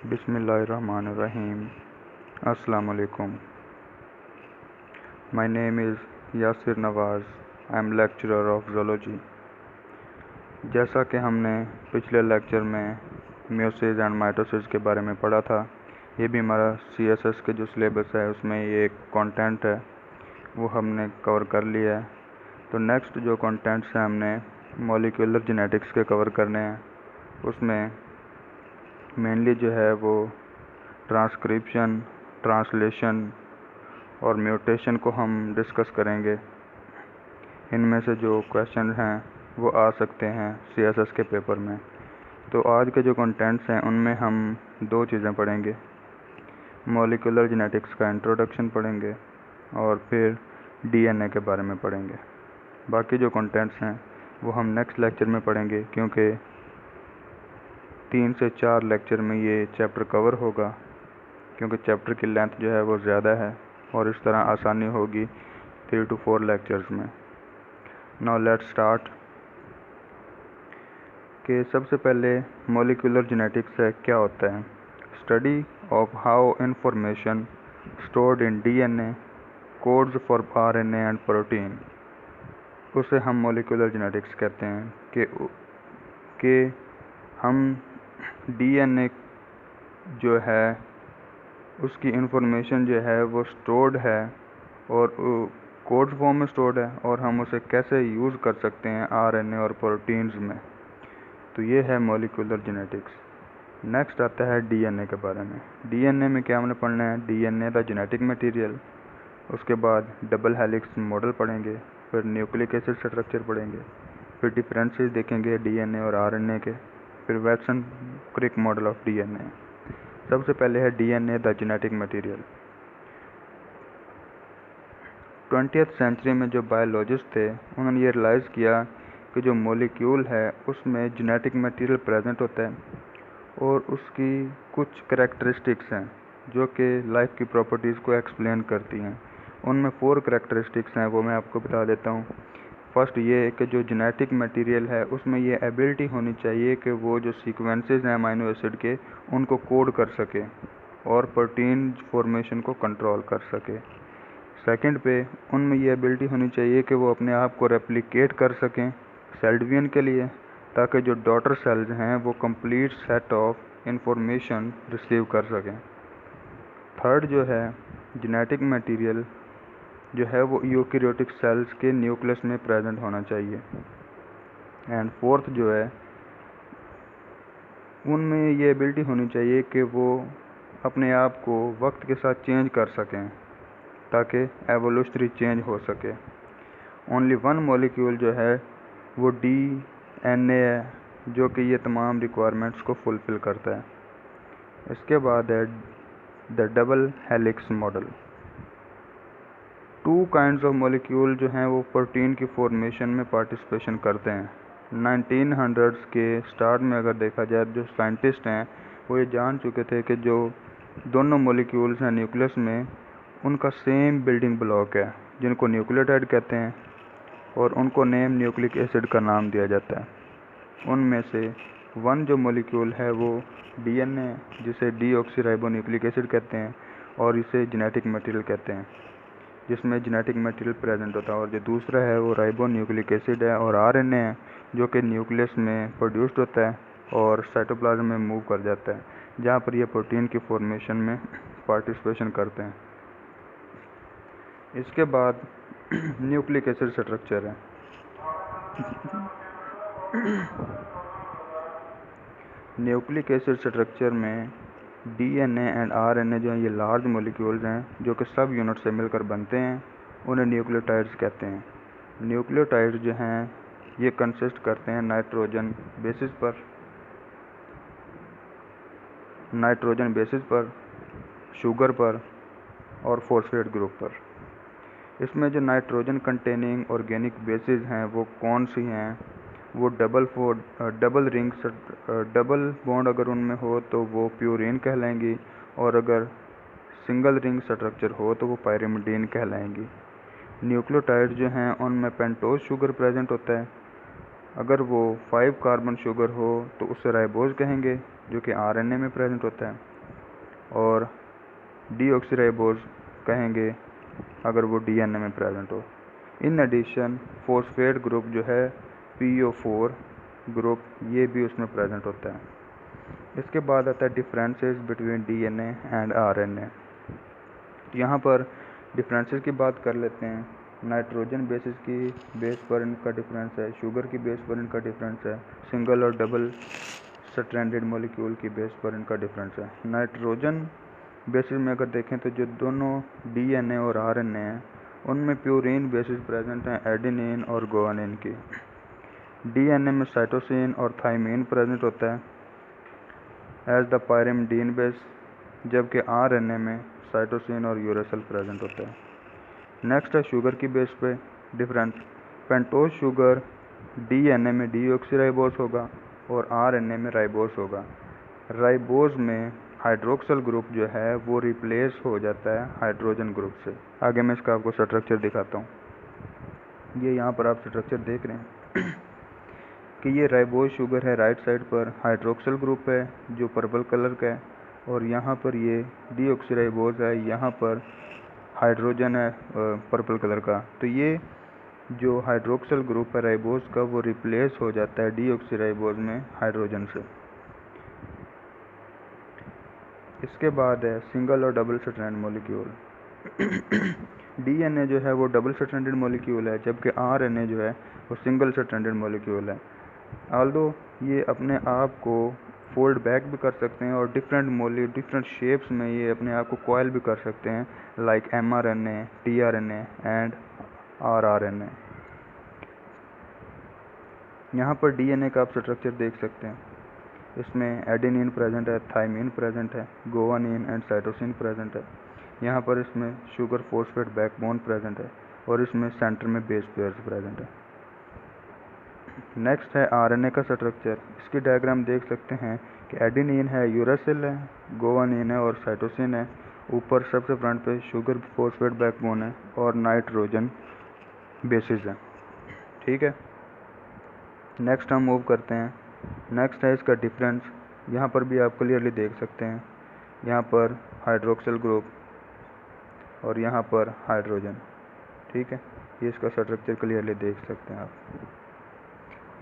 Bismillahirrahmanirrahim. Assalamualaikum. My name is Yasir Nawaz. I am lecturer of zoology. जैसा कि हमने पिछले लेक्चर में म्यूसिस एंड माइटोसिस के बारे में पढ़ा था, ये भी हमारा CSS के जो सिलेबस है उसमें ये एक कंटेंट है, वो हमने कवर कर लिया है. तो नेक्स्ट जो कंटेंट्स हैं हमने मॉलिक्यूलर जेनेटिक्स के कवर करने हैं. उसमें मेनली जो है वो ट्रांसक्रिप्शन, ट्रांसलेशन और म्यूटेशन को हम डिस्कस करेंगे. इनमें से जो क्वेश्चन हैं वो आ सकते हैं CSS के पेपर में. तो आज के जो कंटेंट्स हैं उनमें हम दो चीज़ें पढ़ेंगे. मॉलिक्यूलर जेनेटिक्स का इंट्रोडक्शन पढ़ेंगे और फिर DNA के बारे में पढ़ेंगे. बाकी जो कंटेंट्स हैं वो हम नेक्स्ट लेक्चर में पढ़ेंगे, क्योंकि 3 से 4 लेक्चर में ये चैप्टर कवर होगा, क्योंकि चैप्टर की लेंथ जो है वो ज़्यादा है और इस तरह आसानी होगी 3 to 4 लेक्चर्स में. Now let's start. कि सबसे पहले मॉलिक्यूलर जेनेटिक्स है क्या होता है. Study of how information stored in DNA codes for RNA and protein, उसे हम मॉलिक्यूलर जेनेटिक्स कहते हैं. कि हम DNA जो है उसकी इंफॉर्मेशन जो है वो स्टोर्ड है और कोड फॉर्म में स्टोर्ड है, और हम उसे कैसे यूज़ कर सकते हैं RNA और प्रोटीन्स में. तो ये है मॉलिक्यूलर जेनेटिक्स. नेक्स्ट आता है DNA के बारे में. DNA में क्या हमने पढ़ना है. DNA the genetic material. उसके बाद डबल हेलिक्स मॉडल पढ़ेंगे, फिर न्यूक्लिक एसिड स्ट्रक्चर पढ़ेंगे, फिर डिफरेंसेस देखेंगे DNA और RNA के, फिर Watson Crick model of DNA. सबसे पहले है DNA the genetic material. 20th century में जो बायोलॉजिस्ट थे उन्होंने ये रियलाइज़ किया कि जो मॉलिक्यूल है उसमें जेनेटिक मटेरियल प्रेजेंट होता है और उसकी कुछ करैक्टरिस्टिक्स हैं जो कि लाइफ की प्रॉपर्टीज़ को एक्सप्लेन करती हैं. उनमें 4 करैक्टरिस्टिक्स हैं, वो मैं आपको बता देता हूँ. फर्स्ट ये है कि जो जेनेटिक मटेरियल है उसमें ये एबिलिटी होनी चाहिए कि वो जो सीक्वेंसेस हैं अमीनो एसिड के उनको कोड कर सके और प्रोटीन फॉर्मेशन को कंट्रोल कर सके. सेकंड पे उनमें ये एबिलिटी होनी चाहिए कि वो अपने आप को रेप्लिकेट कर सकें सेल डिवीजन के लिए, ताकि जो डॉटर सेल्स हैं वो complete set of information receive कर सकें. थर्ड जो है जेनेटिक मटेरियल जो है वो यूकेरियोटिक सेल्स के न्यूक्लियस में प्रेजेंट होना चाहिए. एंड फोर्थ जो है उनमें ये एबिलिटी होनी चाहिए कि वो अपने आप को वक्त के साथ चेंज कर सकें ताकि एवोल्यूशनरी चेंज हो सके. ओनली वन मॉलिक्यूल जो है वो DNA है जो कि ये तमाम रिक्वायरमेंट्स को फुलफ़िल करता है. इसके बाद है the double helix model. 2 kinds of molecule जो हैं वो प्रोटीन की फॉर्मेशन में पार्टिसिपेशन करते हैं. 1900s के स्टार्ट में अगर देखा जाए जो साइंटिस्ट हैं वो ये जान चुके थे कि जो दोनों मॉलिक्यूल्स हैं न्यूक्लियस में उनका सेम बिल्डिंग ब्लॉक है जिनको न्यूक्लियोटाइड कहते हैं, और उनको नेम न्यूक्लिक एसिड का नाम दिया जाता है. उनमें से वन जो मॉलिक्यूल है वो DNA जिसे डीऑक्सीराइबोन्यूक्लिक एसिड कहते हैं और इसे जेनेटिक मटेरियल कहते हैं, जिसमें जेनेटिक मटेरियल प्रेजेंट होता है. और जो दूसरा है वो राइबोन्यूक्लिक एसिड है और RNA है जो कि न्यूक्लियस में प्रोड्यूस्ड होता है और साइटोप्लाज्म में मूव कर जाता है, जहाँ पर ये प्रोटीन की फॉर्मेशन में पार्टिसिपेशन करते हैं. इसके बाद न्यूक्लिक एसिड स्ट्रक्चर है. न्यूक्लिक एसिड स्ट्रक्चर में DNA एंड RNA जो हैं ये लार्ज मॉलिक्यूल्स हैं जो कि सब यूनिट से मिलकर बनते हैं, उन्हें न्यूक्लियोटाइड्स कहते हैं. न्यूक्लियोटाइड्स जो हैं ये कंसिस्ट करते हैं नाइट्रोजन बेसिस पर, शुगर पर और फॉस्फेट ग्रुप पर. इसमें जो नाइट्रोजन कंटेनिंग ऑर्गेनिक बेसिस हैं वो कौन सी हैं. वो डबल बॉन्ड अगर उनमें हो तो वो प्यूरीन कहलाएंगी, और अगर सिंगल रिंग स्ट्रक्चर हो तो वो पायरिमिडीन कहलाएंगी. न्यूक्लियोटाइड जो हैं उनमें पेंटोज शुगर प्रेजेंट होता है. अगर वो 5 कार्बन शुगर हो तो उसे राइबोज कहेंगे जो कि RNA में प्रेजेंट होता है. और डीऑक्सीराइबोज कहेंगे अगर वो डीएनए में प्रेजेंट हो। इन एडिशन फॉस्फेट ग्रुप जो है PO4 ग्रुप, ये भी उसमें प्रेजेंट होता है। इसके बाद आता है differences between DNA and RNA. यहाँ पर डिफरेंसेस की बात कर लेते हैं। नाइट्रोजन बेसिस की बेस पर इनका डिफरेंस है, शुगर की बेस पर इनका डिफरेंस है, सिंगल और डबल स्ट्रैंडेड मॉलिक्यूल की बेस पर इनका डिफरेंस है। नाइट्रोजन बेसिस में अगर देखें तो जो दोनों डीएनए और आरएनए हैं उनमें प्यूरीन बेसिस प्रेजेंट हैं, एडेनिन और गुआनिन की। डीएनए में साइटोसिन और थाइमिन प्रेजेंट होता है एज द पायरिमिडीन बेस, जबकि आरएनए में साइटोसिन और यूरेसिल प्रेजेंट होता है। नेक्स्ट है शुगर की बेस पे डिफरेंस। पेंटोज शुगर डीएनए में डीऑक्सीराइबोज होगा और आरएनए में राइबोज होगा। राइबोज में हाइड्रोक्सिल ग्रुप जो है वो रिप्लेस हो जाता है हाइड्रोजन ग्रुप से। आगे मैं इसका आपको स्ट्रक्चर दिखाता हूँ। ये यहाँ पर आप स्ट्रक्चर देख रहे हैं कि ये राइबोज शुगर है, राइट साइड पर हाइड्रोक्सिल ग्रुप है जो पर्पल कलर का है, और यहाँ पर ये डीऑक्सीराइबोज है, यहाँ पर हाइड्रोजन है पर्पल कलर का। तो ये जो हाइड्रोक्सिल ग्रुप है राइबोज का वो रिप्लेस हो जाता है डीऑक्सीराइबोज में हाइड्रोजन से। इसके बाद है सिंगल और डबल स्ट्रैंड मॉलिक्यूल। डीएनए जो है वो डबल स्ट्रैंडेड मॉलिक्यूल है, जबकि आरएनए जो है वो सिंगल स्ट्रैंडेड मॉलिक्यूल है। ऑल्दो ये अपने आप को फोल्ड बैक भी कर सकते हैं और डिफरेंट शेप्स में ये अपने आप को कॉइल भी कर सकते हैं, like mRNA, tRNA and rRNA। यहाँ पर डीएनए का आप स्ट्रक्चर देख सकते हैं। इसमें एडेनिन प्रेजेंट है, थाइमिन प्रेजेंट है, गुआनिन एंड साइटोसिन प्रेजेंट है। यहाँ पर इसमें शुगर फॉस्फेट बैकबोन प्रेजेंट है और इसमें सेंटर में बेस पेयर्स प्रेजेंट है। नेक्स्ट है आरएनए का स्ट्रक्चर। इसकी डायग्राम देख सकते हैं कि एडेनिन है, यूरेसिल है, गुआनिन है और साइटोसिन है। ऊपर सबसे फ्रंट पे शुगर फॉस्फेट बैकबोन है और नाइट्रोजन बेसिस है। ठीक है, नेक्स्ट हम मूव करते हैं। नेक्स्ट है इसका डिफरेंस। यहाँ पर भी आप क्लियरली देख सकते हैं, यहाँ पर हाइड्रोक्सिल ग्रुप और यहाँ पर हाइड्रोजन। ठीक है, ये इसका स्ट्रक्चर क्लियरली देख सकते हैं आप।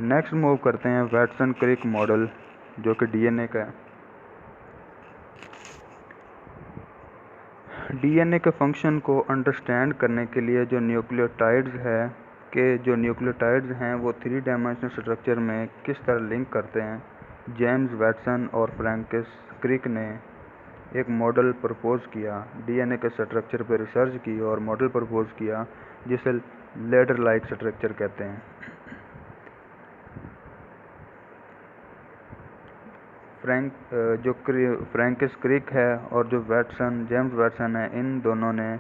नेक्स्ट मूव करते हैं वैटसन क्रिक मॉडल, जो कि डीएनए का है। डीएनए के फंक्शन को अंडरस्टैंड करने के लिए जो न्यूक्लियोटाइड्स हैं वो 3 डायमेंशनल स्ट्रक्चर में किस तरह लिंक करते हैं, जेम्स वैटसन और फ्रैंकिस क्रिक ने एक मॉडल प्रपोज किया। डीएनए के स्ट्रक्चर पर रिसर्च की और मॉडल प्रपोज किया जिसे लेडर लाइक स्ट्रक्चर कहते हैं। फ्रैंकिस क्रिक है और जो जेम्स वैटसन है, इन दोनों ने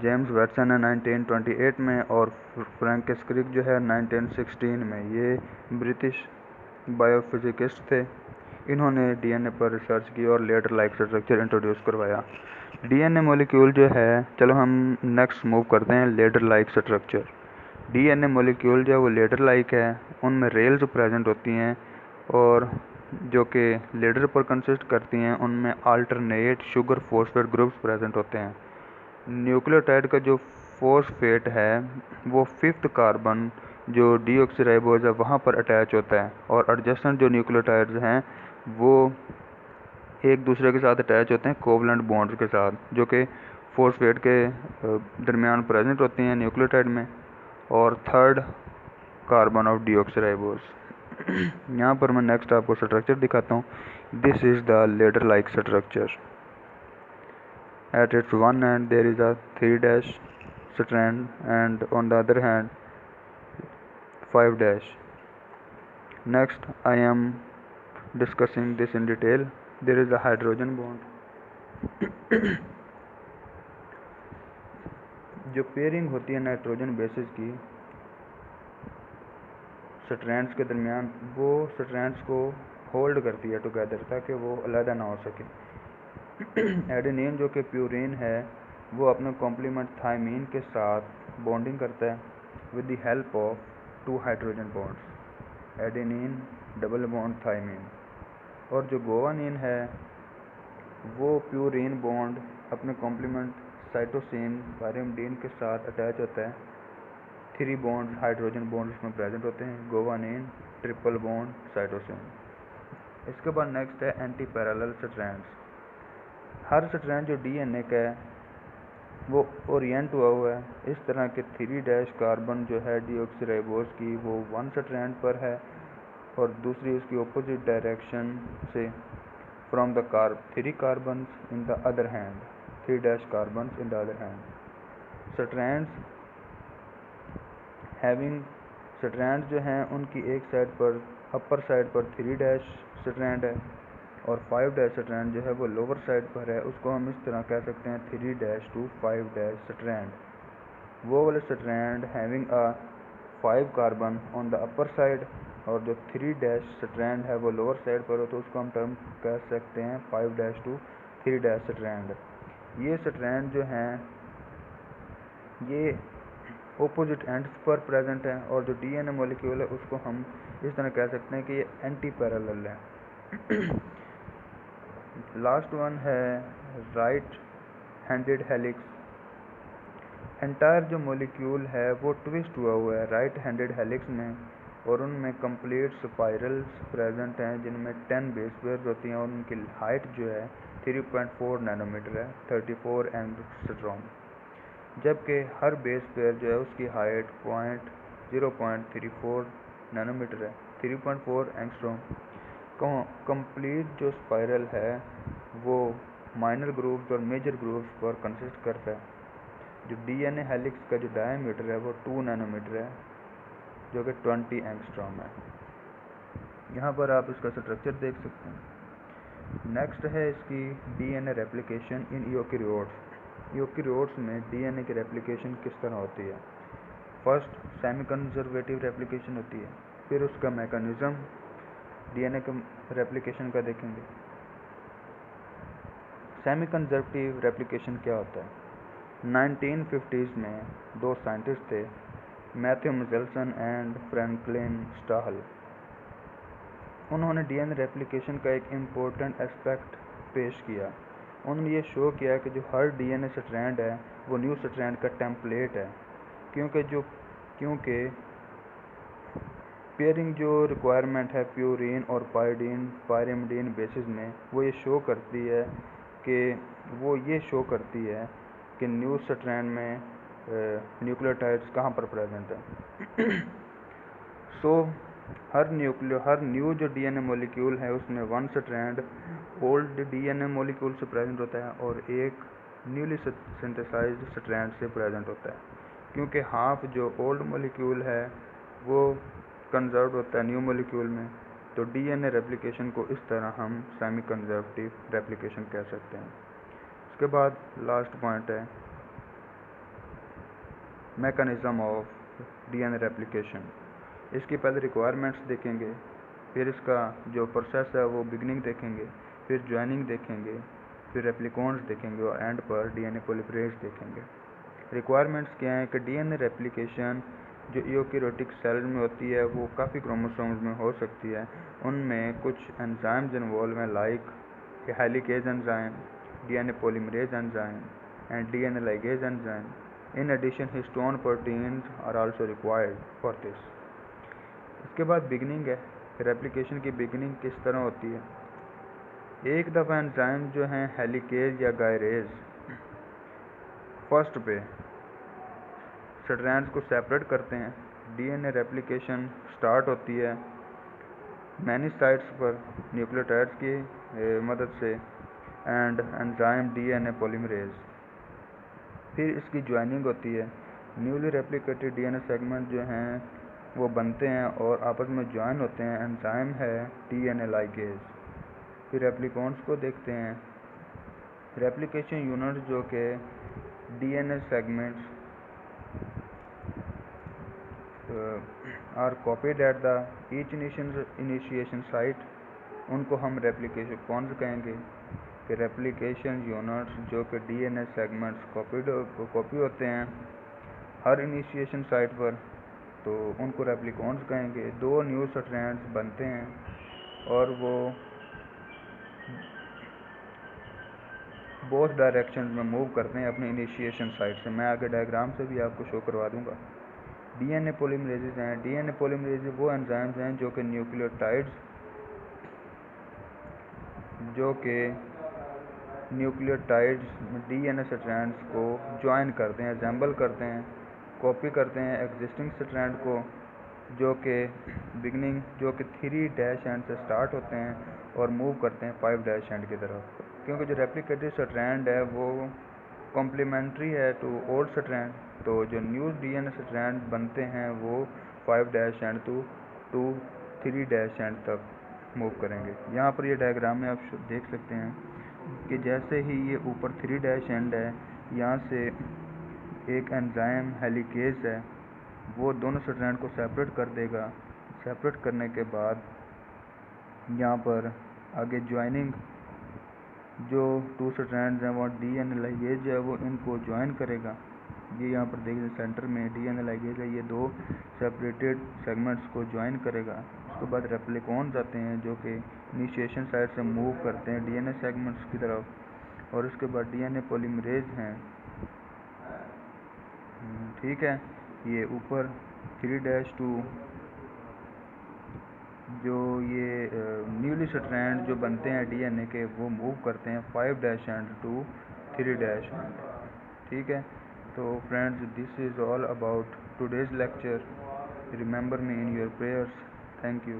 जेम्स वैटसन है 1928 में और फ्रैंकिस क्रिक जो है 1916 में, ये ब्रिटिश बायोफिजिकिस्ट थे। इन्होंने डीएनए पर रिसर्च की और लेडर लाइक स्ट्रक्चर इंट्रोड्यूस करवाया। डीएनए मॉलिक्यूल जो है, चलो हम नेक्स्ट मूव करते हैं ladder like structure. DNA molecule जो है वो लेडर लाइक है, उनमें रेल्स प्रेजेंट होती हैं और जो कि लेडर पर कंसिस्ट करती हैं, उनमें alternate sugar phosphate groups present होते हैं। न्यूक्लियोटाइड का जो फॉस्फेट है वो 5th कार्बन जो डीऑक्सीराइबोज है वहाँ पर अटैच होता है, और एडजेसेंट जो न्यूक्लियोटाइड्स हैं वो एक दूसरे के साथ अटैच होते हैं कोवलेंट बॉन्ड्स के साथ, जो कि फॉस्फेट के दरमियान प्रेजेंट होती हैं न्यूक्लियोटाइड में, और 3rd कार्बन ऑफ डीऑक्सीराइबोज। यहाँ पर मैं नेक्स्ट आपको स्ट्रक्चर दिखाता हूँ। This is the ladder like structure. At its one end there is a 3' strand and on the other hand 5'. Next I am discussing this in detail. There is a hydrogen bond. जो pairing होती है nitrogen bases की strands के दरमियान, वो strands को hold करती है टुगेदर ताकि वो अलग ना हो सके। एडेनिन जो कि प्यूरीन है वो अपने कॉम्प्लीमेंट थाइमीन के साथ बॉन्डिंग करता है with the help of 2 hydrogen bonds, adenine double bond thymine. और जो गुआनिन है वो प्यूरीन बॉन्ड अपने कॉम्प्लीमेंट साइटोसिन पायरिमिडीन के साथ अटैच होता है। 3 बॉन्ड हाइड्रोजन बॉन्ड उसमें प्रेजेंट होते हैं, गोवानिन, ट्रिपल बॉन्ड, साइटोसिन। इसके बाद नेक्स्ट है एंटी पैरेलल स्ट्रैंड्स। हर स्ट्रैंड जो डीएनए का है वो ओरिएंट हुआ है। इस तरह के 3' कार्बन जो है डीऑक्सीराइबोज की वो 1 स्ट्रैंड पर है और दूसरी उसकी ऑपोजिट डायरेक्शन से from the 3 carbons in the other hand, 3' carbons in the other hand. Strands जो हैं उनकी एक साइड पर अपर साइड पर 3' स्ट्रैंड है और 5' स्ट्रैंड जो है वो लोअर साइड पर है। उसको हम इस तरह कह सकते हैं 3' to 5' स्ट्रैंड। वो वाले strand having a 5 carbon on the upper side और जो 3' स्ट्रैंड है वो लोअर साइड पर हो तो उसको हम टर्म कह सकते हैं 5' to 3' स्ट्रैंड। ये स्ट्रैंड जो हैं ये ऑपोजिट एंड्स पर प्रेजेंट है और जो डीएनए मॉलिक्यूल है उसको हम इस तरह कह सकते हैं कि ये एंटी पैरेलल है। लास्ट वन है राइट हैंडेड हेलिक्स। एंटायर जो मॉलिक्यूल है वो ट्विस्ट हुआ है राइट हैंडेड हेलिक्स में और उनमें कंप्लीट स्पाइरल्स प्रेजेंट हैं जिनमें 10 बेस पेयर्स होती हैं और उनकी हाइट जो है 3.4 नैनोमीटर है, 34 एंगस्ट्रॉम। जबकि हर बेस पेयर जो है उसकी हाइट 0.34 नैनोमीटर है, 3.4 एंगस्ट्रॉम। कंप्लीट जो स्पाइरल है वो माइनर ग्रूव्स और मेजर ग्रूव्स पर कंसिस्ट करता है। जो डीएनए हेलिक्स का जो डायमीटर है वो 2 नैनोमीटर है जो कि 20 एंगस्ट्रॉम है। यहाँ पर आप इसका स्ट्रक्चर देख सकते हैं। नेक्स्ट है इसकी डीएनए रेप्लिकेशन इन यूकेरियोट्स। यूकेरियोट्स में डीएनए की रेप्लिकेशन किस तरह होती है। फर्स्ट सेमी कंजर्वेटिव रेप्लिकेशन होती है, फिर उसका मैकेनिज्म डीएनए के रेप्लिकेशन का देखेंगे। सेमी कंजर्वेटिव रेप्लिकेशन क्या होता है। 1950s में 2 साइंटिस्ट थे, मैथ्यू मिचेल्सन एंड फ्रैंकलिन स्टाहल। उन्होंने डीएनए रेप्लिकेशन का एक इम्पोर्टेंट एस्पेक्ट पेश किया। उन्होंने ये शो किया कि जो हर डीएनए स्ट्रैंड है वो न्यू स्ट्रैंड का टेम्पलेट है, क्योंकि पेयरिंग जो रिक्वायरमेंट है प्यूरीन और पायरिमिडीन बेसिस में वो ये शो करती है कि न्यू स्ट्रैंड में न्यूक्लियोटाइड्स कहाँ पर प्रेजेंट है। सो हर न्यू जो डीएनए मॉलिक्यूल है उसमें 1 स्ट्रैंड ओल्ड डीएनए मॉलिक्यूल से प्रेजेंट होता है और एक न्यूली सिंथेसाइज्ड स्ट्रैंड से प्रेजेंट होता है। क्योंकि हाफ जो ओल्ड मॉलिक्यूल है वो कंजर्व होता है न्यू मॉलिक्यूल में, तो डीएनए रेप्लिकेशन को इस तरह हम सेमी कंजर्वेटिव रेप्लिकेशन कह सकते हैं। उसके बाद लास्ट पॉइंट है मैकेनिज्म ऑफ डीएनए रेप्लिकेशन। इसकी पहले रिक्वायरमेंट्स देखेंगे, फिर इसका जो प्रोसेस है वो बिगनिंग देखेंगे, फिर ज्वाइनिंग देखेंगे, फिर रेप्लिकॉन्स देखेंगे और एंड पर डीएनए पॉलीमरेज देखेंगे। रिक्वायरमेंट्स क्या हैं कि डीएनए रेप्लिकेशन जो यूकेरियोटिक सेल में होती है वो काफ़ी क्रोमोसोम्स में हो सकती है। उनमें कुछ एंजाइम्स इन्वॉल्व हैं like helicase enzyme, DNA polymerase enzyme and DNA ligase enzyme. In addition histone proteins are also required for this. इसके बाद बिगनिंग है, रेप्लिकेशन की बिगनिंग किस तरह होती है। एक दफ़ा एंजाइम जो हैं हेलिकेज या गायरेज फर्स्ट पे स्ट्रैंड्स को सेपरेट करते हैं, डीएनए रेप्लिकेशन स्टार्ट होती है मैनी साइट्स पर न्यूक्लियोटाइड्स की मदद से एंड एंजाइम डीएनए पॉलीमरेज। फिर इसकी ज्वाइनिंग होती है, न्यूली रेप्लिकेटेड डीएनए सेगमेंट जो हैं वो बनते हैं और आपस में ज्वाइन होते हैं, एंजाइम है डीएनए लाइगेज। फिर रेप्लिकॉन्स को देखते हैं, रेप्लिकेशन यूनिट जो कि DNA segments are copied at the each initiation site, उनको हम रेप्लिकेशन कौन कहेंगे कि रेप्लिकेशन यूनिट्स जो कि डीएनए सेगमेंट्स कॉपी होते हैं हर इनिशिएशन साइट पर, तो उनको रेप्लिकॉन्स कहेंगे। 2 न्यू स्ट्रैंड्स बनते हैं और वो बोथ डायरेक्शन में मूव करते हैं अपने इनिशिएशन साइट से। मैं आगे डायग्राम से भी आपको शो करवा दूंगा। डीएनए पॉलीमरेजेस हैं। डीएनए पॉलीमरेजेस वो एंजाइम्स हैं जो कि न्यूक्लियोटाइड्स डीएनए स्ट्रैंड्स को ज्वाइन करते हैं, असेंबल करते हैं, कॉपी करते हैं एग्जिस्टिंग स्ट्रैंड को, जो कि 3' एंड से स्टार्ट होते हैं और मूव करते हैं 5' एंड की तरफ। क्योंकि जो रेप्लिकेटेड स्ट्रैंड है वो कॉम्प्लीमेंट्री है टू ओल्ड स्ट्रैंड, तो जो न्यू डीएनए स्ट्रैंड बनते हैं वो 5' एंड टू 3' एंड तक मूव करेंगे। यहाँ पर ये डायग्राम में आप देख सकते हैं कि जैसे ही ये ऊपर 3' एंड है, यहाँ से एक एंजाइम हेलिकेज है, वो दोनों स्ट्रैंड को सेपरेट कर देगा। सेपरेट करने के बाद यहाँ पर आगे ज्वाइनिंग जो 2 स्ट्रैंड्स हैं वो डीएनए लाइगेज है वो इनको ज्वाइन करेगा। ये यहाँ पर देखिए सेंटर में डीएनए लाइगेज है, ये 2 सेपरेटेड सेगमेंट्स को ज्वाइन करेगा। उसके बाद रेप्लिकॉन्स आते हैं जो कि इनिशिएशन साइड से मूव करते हैं डीएनए सेगमेंट्स की तरफ, और उसके बाद डीएनए पॉलीमरेज हैं। ठीक है, ये ऊपर 3' जो ये न्यूली स्ट्रैंड जो बनते हैं डीएनए के वो मूव करते हैं 5' एंड टू 3' एंड। ठीक है, तो friends, this is all about today's lecture. Remember me in your prayers. Thank you.